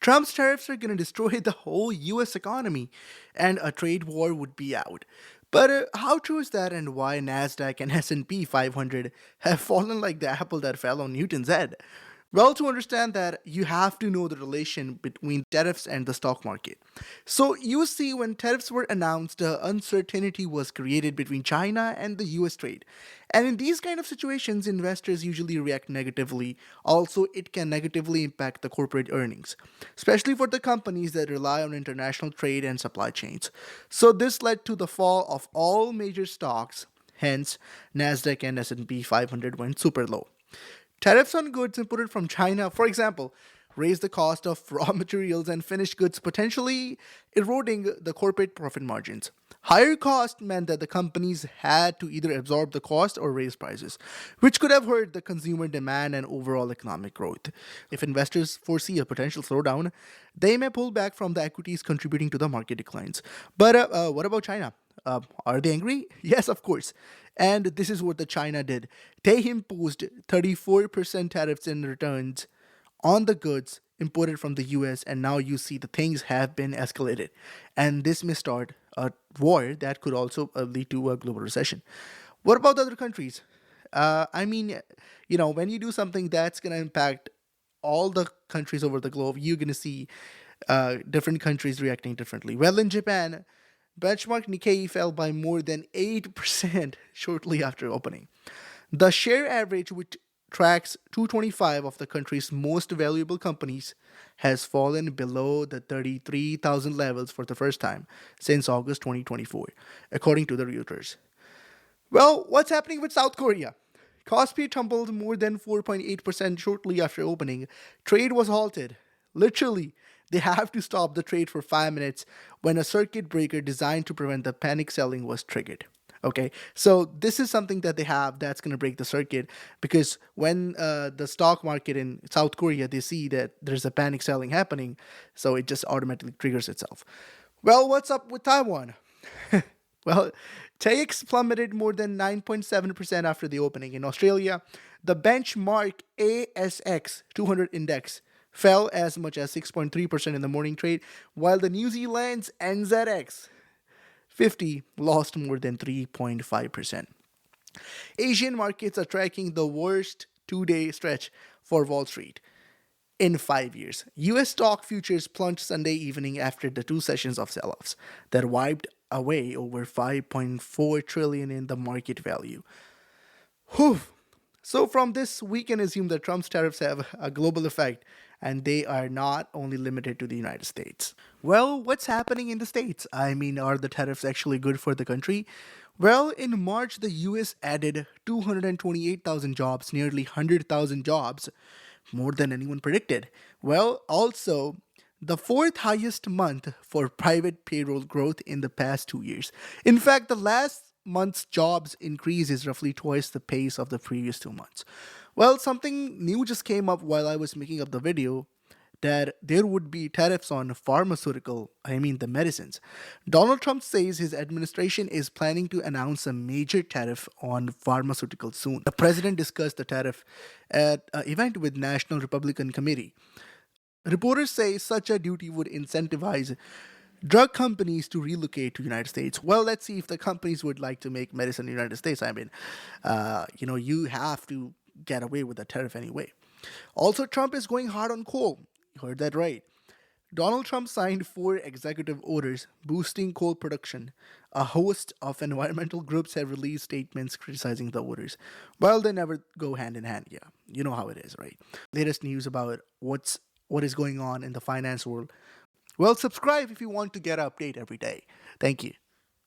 Trump's tariffs are going to destroy the whole US economy and a trade war would be out. But how true is that and why Nasdaq and S&P 500 have fallen like the apple that fell on Newton's head? Well, to understand that, you have to know the relation between tariffs and the stock market. So, you see, when tariffs were announced, uncertainty was created between China and the US trade. And in these kind of situations, investors usually react negatively. Also, it can negatively impact the corporate earnings, especially for the companies that rely on international trade and supply chains. So, this led to the fall of all major stocks. Hence, Nasdaq and S&P 500 went super low. Tariffs on goods imported from China, for example, raise the cost of raw materials and finished goods, potentially eroding the corporate profit margins. Higher cost meant that the companies had to either absorb the cost or raise prices, which could have hurt the consumer demand and overall economic growth. If investors foresee a potential slowdown, they may pull back from the equities contributing to the market declines. But what about China? Are they angry? Yes, of course. And this is what the China did. They imposed 34% tariffs in returns on the goods imported from the US, and now you see the things have been escalated. And this may start a war that could also lead to a global recession. What about other countries? When you do something that's going to impact all the countries over the globe, you're going to see different countries reacting differently. Well, in Japan, benchmark Nikkei fell by more than 8% shortly after opening. The share average, which tracks 225 of the country's most valuable companies, has fallen below the 33,000 levels for the first time since August 2024, according to the Reuters. Well, what's happening with South Korea? Kospi tumbled more than 4.8% shortly after opening. Trade was halted. Literally, they have to stop the trade for 5 minutes when a circuit breaker designed to prevent the panic selling was triggered. Okay, so this is something that they have that's going to break the circuit, because when the stock market in South Korea, they see that there's a panic selling happening, so it just automatically triggers itself. Well, what's up with Taiwan? Well, TAIEX plummeted more than 9.7% after the opening. In Australia, the benchmark ASX 200 index fell as much as 6.3% in the morning trade, while the New Zealand's NZX 50 lost more than 3.5%. Asian markets are tracking the worst two-day stretch for Wall Street in 5 years. U.S. stock futures plunged Sunday evening after the 2 sessions of sell-offs that wiped away over $5.4 trillion in the market value. Whew. So from this, we can assume that Trump's tariffs have a global effect, and they are not only limited to the United States. Well, what's happening in the States? Are the tariffs actually good for the country? Well, in March, the US added 228,000 jobs, nearly 100,000 jobs, more than anyone predicted. Well, also, the fourth highest month for private payroll growth in the past 2 years. In fact, the last month's jobs increase is roughly twice the pace of the previous 2 months. Well, something new just came up while I was making up the video, that there would be tariffs on the medicines. Donald Trump says his administration is planning to announce a major tariff on pharmaceuticals soon. The president discussed the tariff at an event with National Republican Committee. Reporters say such a duty would incentivize drug companies to relocate to the United States. Well, let's see if the companies would like to make medicine in the United States. You have to get away with a tariff anyway. Also, Trump is going hard on coal. You heard that right. Donald Trump signed 4 executive orders boosting coal production. A host of environmental groups have released statements criticizing the orders. Well, they never go hand in hand. Yeah, you know how it is, right? Latest news about what is going on in the finance world. Well, subscribe if you want to get an update every day. Thank you.